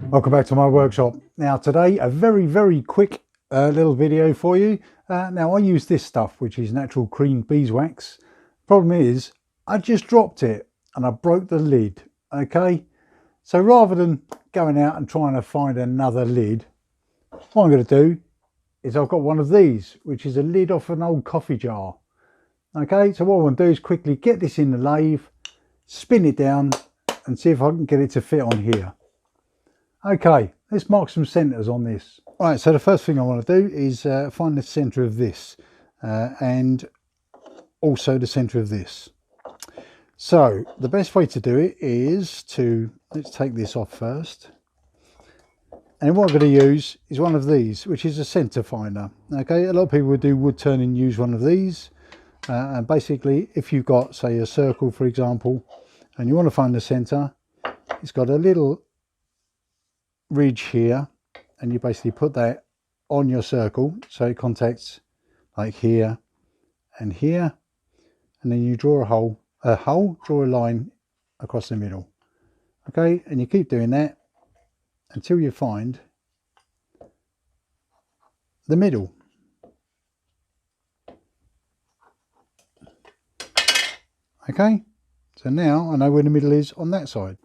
Welcome back to my workshop. Now today a very quick little video for you. Now I use this stuff, which is natural cream beeswax. Problem is I just dropped it and I broke the lid. Okay, so rather than going out and trying to find another lid, what I'm going to do is I've got one of these, which is a lid off an old coffee jar. Okay, so what I want to do is quickly get this in the lathe, spin it down and see if I can get it to fit on here. Okay, let's mark some centres on this. All right, so the first thing I want to do is find the centre of this and also the centre of this. So the best way to do it is to, let's take this off first. And what I'm going to use is one of these, which is a centre finder. Okay, a lot of people would do wood turn and use one of these. And basically, if you've got, say, a circle, for example, and you want to find the centre, it's got a little ridge here, and you basically put that on your circle so it contacts like here and here, and then you draw draw a line across the middle. Okay, and you keep doing that until you find the middle. Okay, so now I know where the middle is on that side.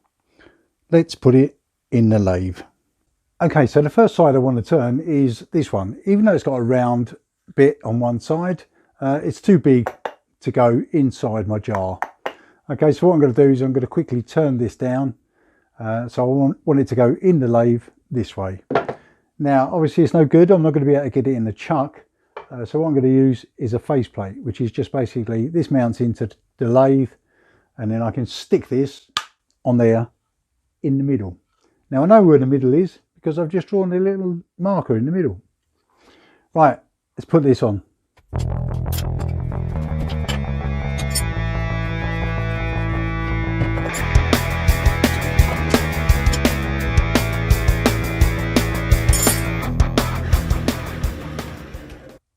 Let's put it in the lathe. Okay, so the first side I want to turn is this one. Even though it's got a round bit on one side, it's too big to go inside my jar. Okay, so what I'm going to do is I'm going to quickly turn this down. So I want it to go in the lathe this way. Now, obviously it's no good. I'm not going to be able to get it in the chuck. So what I'm going to use is a faceplate, which is just basically this mounts into the lathe, and then I can stick this on there in the middle. Now I know where the middle is because I've just drawn a little marker in the middle. Right, let's put this on.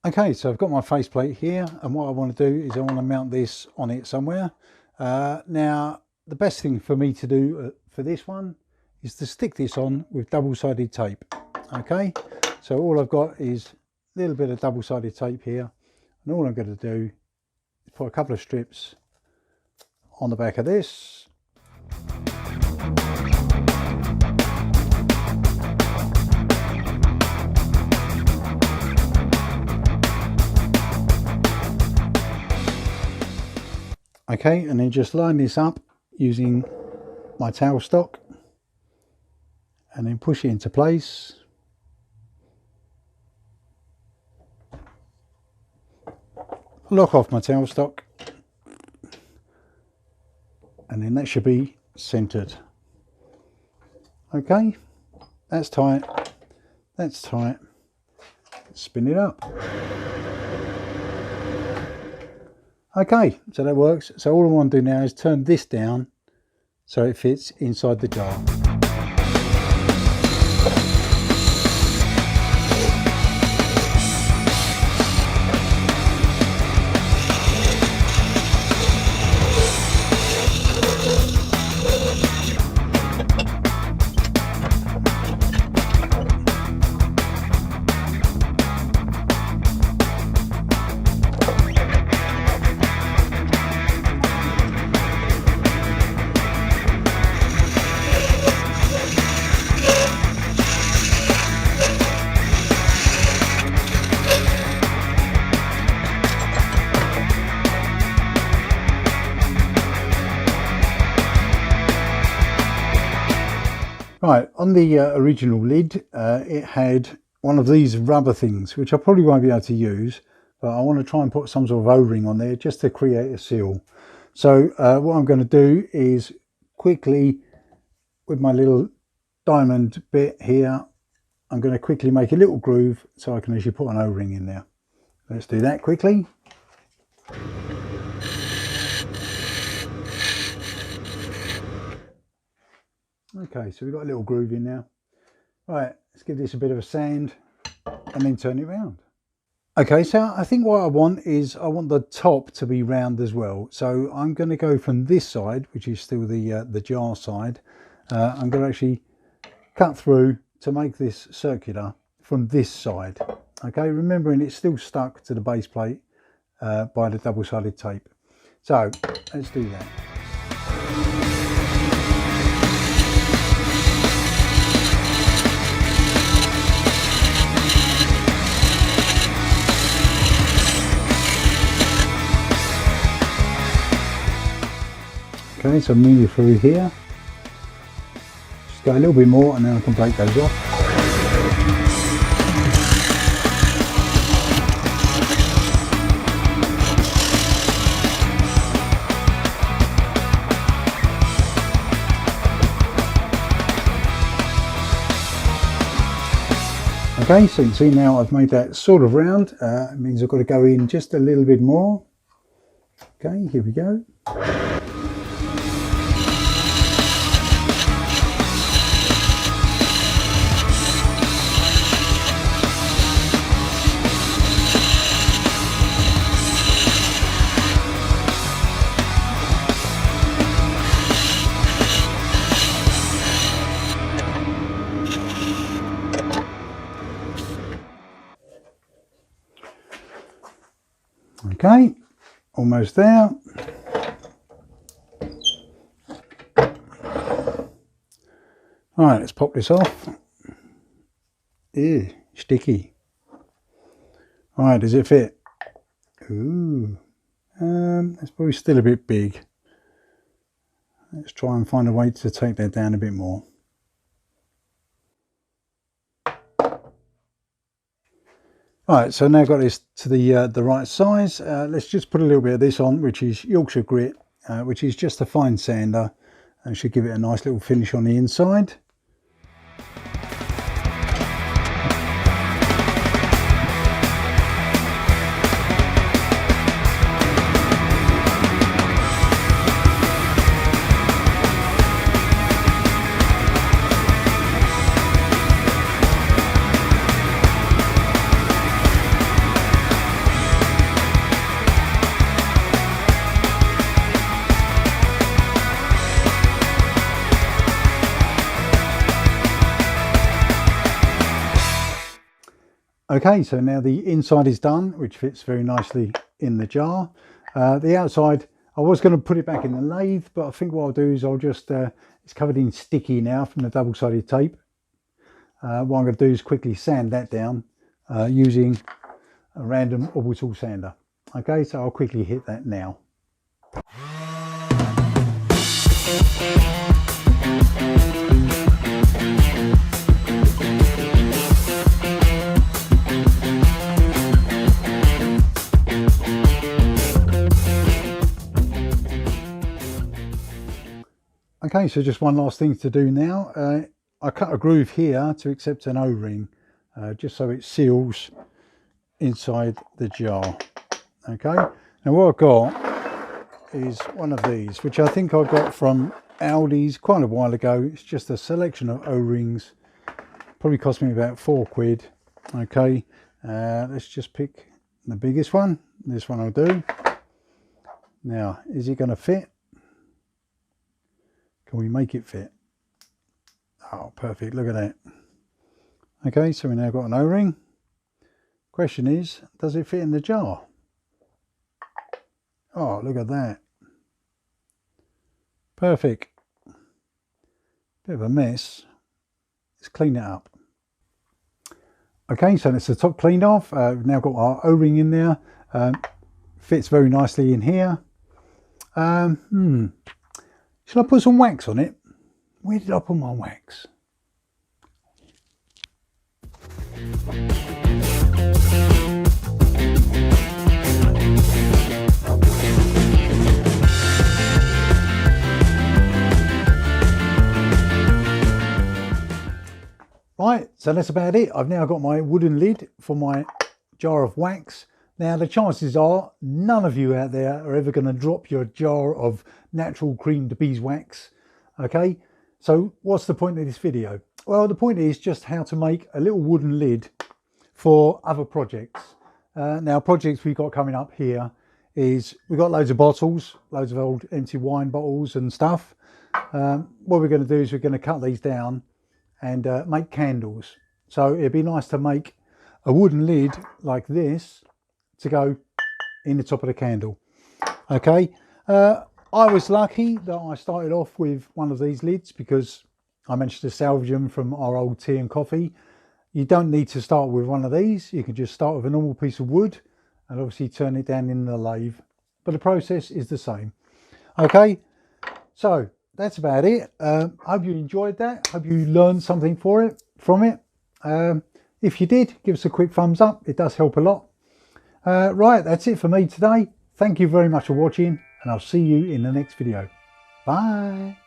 Okay, so I've got my faceplate here, and what I want to do is I want to mount this on it somewhere. Now, the best thing for me to do for this one is to stick this on with double-sided tape. Okay, so all I've got is a little bit of double-sided tape here, and all I'm going to do is put a couple of strips on the back of this. Okay, and then just line this up using my towel stock and then push it into place. Lock off my towel stock, and then that should be centered. Okay, that's tight, that's tight. Spin it up. Okay, so that works. So all I want to do now is turn this down so it fits inside the jar. Right, on the original lid, it had one of these rubber things, which I probably won't be able to use, but I want to try and put some sort of O-ring on there just to create a seal. So what I'm going to do is quickly, with my little diamond bit here, I'm going to quickly make a little groove so I can actually put an O-ring in there. Let's do that quickly. Okay, so we've got a little groove in now. Right, let's give this a bit of a sand and then turn it round. Okay, so I think what I want is I want the top to be round as well. So I'm going to go from this side, which is still the jar side. I'm going to actually cut through to make this circular from this side. Okay, remembering it's still stuck to the base plate by the double-sided tape. So let's do that. Okay, so move it through here. Just go a little bit more and then I can break those off. Okay, so you can see now I've made that sort of round. It means I've got to go in just a little bit more. Okay, here we go. Okay, almost there. All right, let's pop this off. Ew, sticky. All right, does it fit? Ooh, it's probably still a bit big. Let's try and find a way to take that down a bit more. Alright, so now I've got this to the right size. Let's just put a little bit of this on, which is Yorkshire grit, which is just a fine sander and should give it a nice little finish on the inside. Okay, so now the inside is done, which fits very nicely in the jar. The outside, I was going to put it back in the lathe, but I think what I'll do is I'll just, it's covered in sticky now from the double-sided tape. What I'm going to do is quickly sand that down using a random orbital sander. Okay, so I'll quickly hit that now. Okay, so just one last thing to do now. I cut a groove here to accept an O-ring, just so it seals inside the jar. Okay, now what I've got is one of these, which I think I got from Aldi's quite a while ago. It's just a selection of O-rings, probably cost me about £4. Okay, let's just pick the biggest one. This one I'll do. Now, is it going to fit? Can we make it fit? Oh, perfect, look at that. Okay, so we now got an O-ring. Question is, does it fit in the jar? Oh, look at that. Perfect. Bit of a mess. Let's clean it up. Okay, so that's the top cleaned off. We've now got our O-ring in there. Fits very nicely in here. Shall I put some wax on it? Where did I put my wax? Right, so that's about it. I've now got my wooden lid for my jar of wax. Now the chances are none of you out there are ever going to drop your jar of natural creamed beeswax. Okay, so what's the point of this video? Well, the point is just how to make a little wooden lid for other projects. Now projects we've got coming up here is we've got loads of bottles, loads of old empty wine bottles and stuff. What we're going to do is we're going to cut these down and make candles. So it'd be nice to make a wooden lid like this to go in the top of the candle. Okay, I was lucky that I started off with one of these lids because I managed to salvage them from our old tea and coffee. You don't need to start with one of these. You can just start with a normal piece of wood and obviously turn it down in the lathe, but the process is the same. Okay, so that's about it. Hope you enjoyed that. Hope you learned something from it. If you did, give us a quick thumbs up. It does help a lot. Right, that's it for me today. Thank you very much for watching, and I'll see you in the next video. Bye.